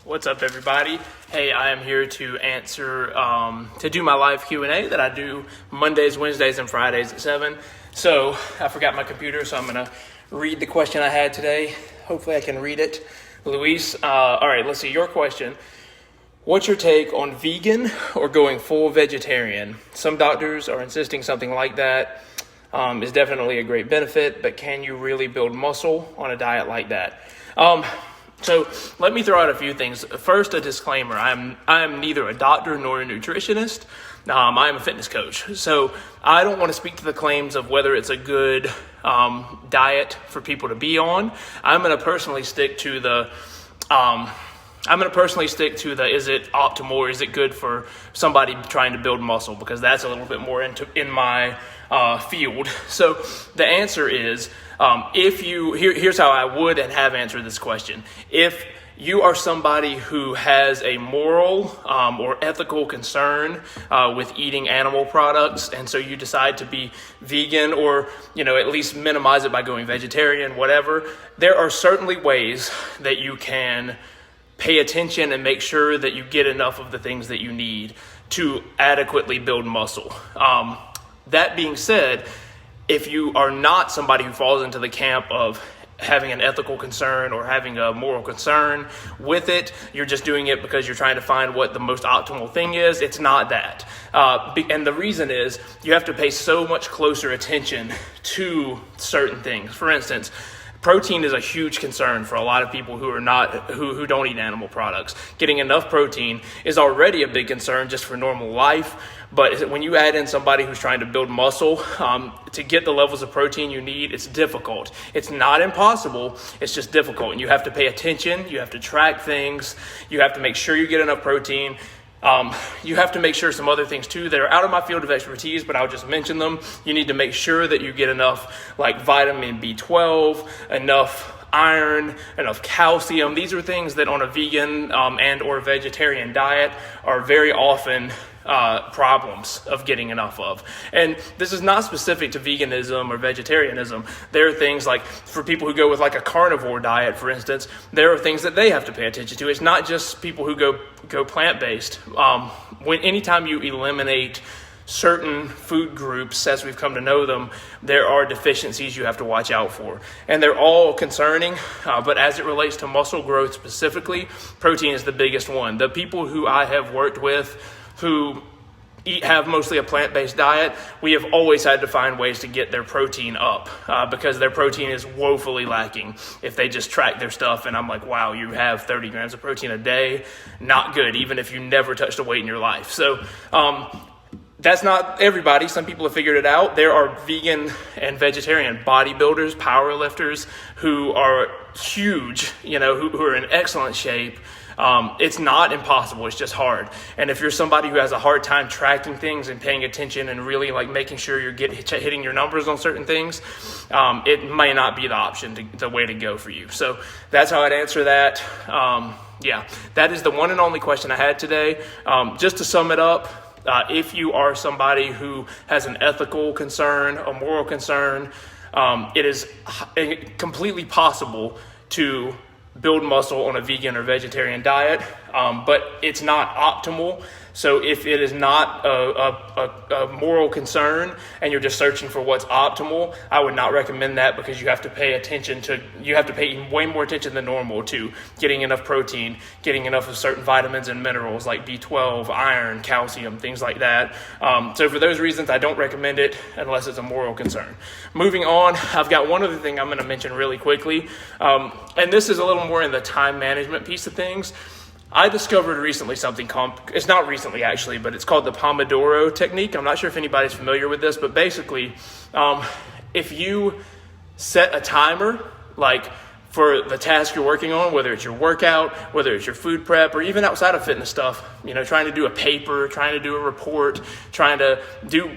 What's up, everybody? Hey, I am here to answer, to do my live Q&A that I do Mondays, Wednesdays, and Fridays at 7. So I forgot my computer, so I'm going to read the question I had today. Hopefully I can read it. Luis, all right, let's see your question. What's your take on vegan or going full vegetarian? Some doctors are insisting something like that is definitely a great benefit, but can you really build muscle on a diet like that? So let me throw out a few things. First, a disclaimer. I am neither a doctor nor a nutritionist. I am a fitness coach. So I don't want to speak to the claims of whether it's a good diet for people to be on. I'm going to personally stick to the is it optimal or is it good for somebody trying to build muscle, because that's a little bit more in my field. So the answer is, here's how I would and have answered this question. If you are somebody who has a moral or ethical concern with eating animal products, and so you decide to be vegan or, at least minimize it by going vegetarian, whatever, there are certainly ways that you can pay attention and make sure that you get enough of the things that you need to adequately build muscle. That being said, if you are not somebody who falls into the camp of having an ethical concern or having a moral concern with it, you're just doing it because you're trying to find what the most optimal thing is, it's not that. And the reason is you have to pay so much closer attention to certain things. For instance, protein is a huge concern for a lot of people who don't eat animal products. Getting enough protein is already a big concern just for normal life. But when you add in somebody who's trying to build muscle, to get the levels of protein you need, it's difficult. It's not impossible, it's just difficult. And you have to pay attention, you have to track things, you have to make sure you get enough protein. You have to make sure some other things too that are out of my field of expertise, but I'll just mention them. You need to make sure that you get enough like vitamin B12, enough iron, enough calcium. These are things that on a vegan and or vegetarian diet are very often problems of getting enough of. And this is not specific to veganism or vegetarianism. There are things like for people who go with like a carnivore diet, for instance, there are things that they have to pay attention to. It's not just people who go plant-based. Anytime you eliminate certain food groups, as we've come to know them, there are deficiencies you have to watch out for. And they're all concerning, but as it relates to muscle growth specifically, protein is the biggest one. The people who I have worked with who have mostly a plant-based diet, we have always had to find ways to get their protein up because their protein is woefully lacking. If they just track their stuff and I'm like, wow, you have 30 grams of protein a day, not good, even if you never touched a weight in your life. So that's not everybody. Some people have figured it out. There are vegan and vegetarian bodybuilders, powerlifters who are huge, who are in excellent shape. It's not impossible. It's just hard. And if you're somebody who has a hard time tracking things and paying attention and really like making sure you're hitting your numbers on certain things, it may not be the option, the way to go for you. So that's how I'd answer that. That is the one and only question I had today. Just to sum it up, if you are somebody who has an ethical concern, a moral concern, it is completely possible to build muscle on a vegan or vegetarian diet, but it's not optimal. So if it is not a moral concern and you're just searching for what's optimal, I would not recommend that, because you have to pay way more attention than normal to getting enough protein, getting enough of certain vitamins and minerals like B12, iron, calcium, things like that. So for those reasons, I don't recommend it unless it's a moral concern. Moving on, I've got one other thing I'm going to mention really quickly. And this is a little more in the time management piece of things. I discovered recently something it's not recently actually, but it's called the Pomodoro technique. I'm not sure if anybody's familiar with this, but basically, if you set a timer, like for the task you're working on, whether it's your workout, whether it's your food prep, or even outside of fitness stuff, trying to do a paper, trying to do a report, trying to do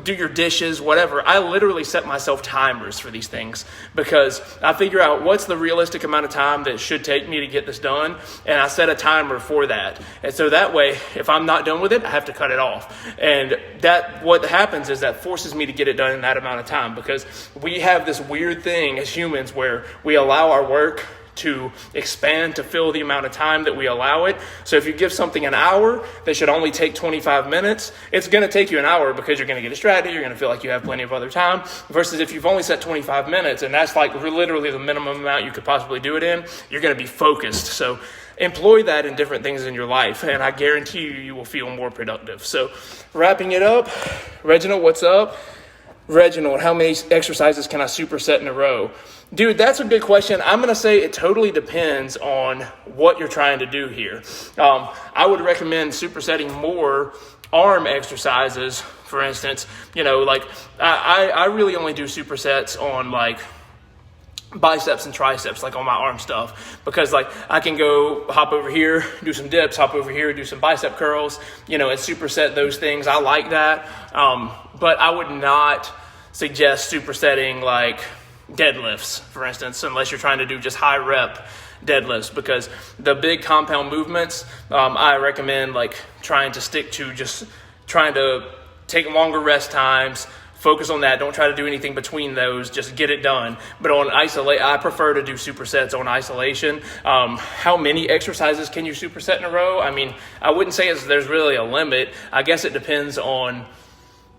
your dishes, whatever. I literally set myself timers for these things because I figure out what's the realistic amount of time that it should take me to get this done, and I set a timer for that. And so that way, if I'm not done with it, I have to cut it off. And what happens is that forces me to get it done in that amount of time, because we have this weird thing as humans where we allow our work to expand to fill the amount of time that we allow it. So if you give something an hour that should only take 25 minutes, it's going to take you an hour because you're going to get distracted. You're going to feel like you have plenty of other time, versus if you've only set 25 minutes and that's like literally the minimum amount you could possibly do it in, you're going to be focused. So employ that in different things in your life, and I guarantee you will feel more productive. So wrapping it up, Reginald, what's up? Reginald, how many exercises can I superset in a row? Dude, that's a good question. I'm going to say it totally depends on what you're trying to do here. I would recommend supersetting more arm exercises, for instance. Like I really only do supersets on like biceps and triceps, like on my arm stuff, because like I can go hop over here, do some dips, hop over here, do some bicep curls, and superset those things. I like that. But I would not suggest supersetting like deadlifts, for instance, unless you're trying to do just high rep deadlifts, because the big compound movements, I recommend like trying to stick to just trying to take longer rest times. Focus on that. Don't try to do anything between those. Just get it done. But on isolate, I prefer to do supersets on isolation. How many exercises can you superset in a row? I mean, I wouldn't say there's really a limit. I guess it depends on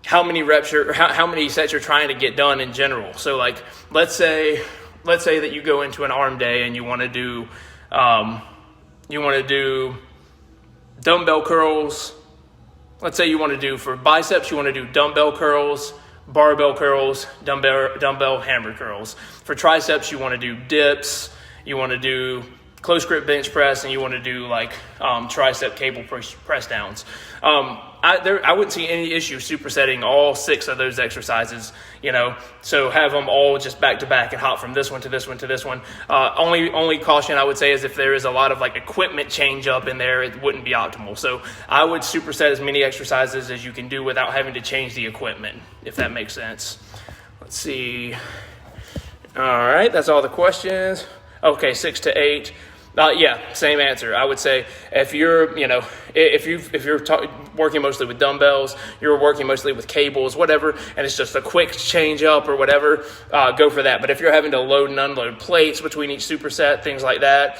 how many reps how many sets you're trying to get done in general. So like, let's say that you go into an arm day and you want to do dumbbell curls. Let's say you want to do, for biceps, you want to do dumbbell curls, barbell curls, dumbbell hammer curls. For triceps, you want to do dips, you want to do close grip bench press, and you want to do like tricep cable press downs. I wouldn't see any issue supersetting all 6 of those exercises, so have them all just back to back and hop from this one to this one to this one. Only caution I would say is if there is a lot of like equipment change up in there, it wouldn't be optimal. So I would superset as many exercises as you can do without having to change the equipment, if that makes sense. Let's see. All right, that's all the questions. Okay, 6 to 8. Yeah, same answer. I would say if you're, if you're working mostly with dumbbells, you're working mostly with cables, whatever, and it's just a quick change up or whatever, go for that. But if you're having to load and unload plates between each superset, things like that,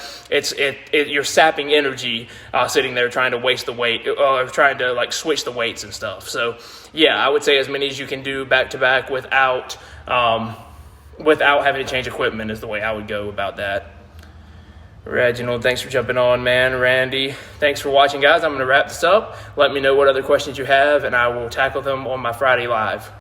you're sapping energy sitting there trying to waste the weight or trying to like switch the weights and stuff. So yeah, I would say as many as you can do back to back without having to change equipment is the way I would go about that. Reginald, thanks for jumping on, man. Randy, thanks for watching, guys. I'm going to wrap this up. Let me know what other questions you have, and I will tackle them on my Friday Live.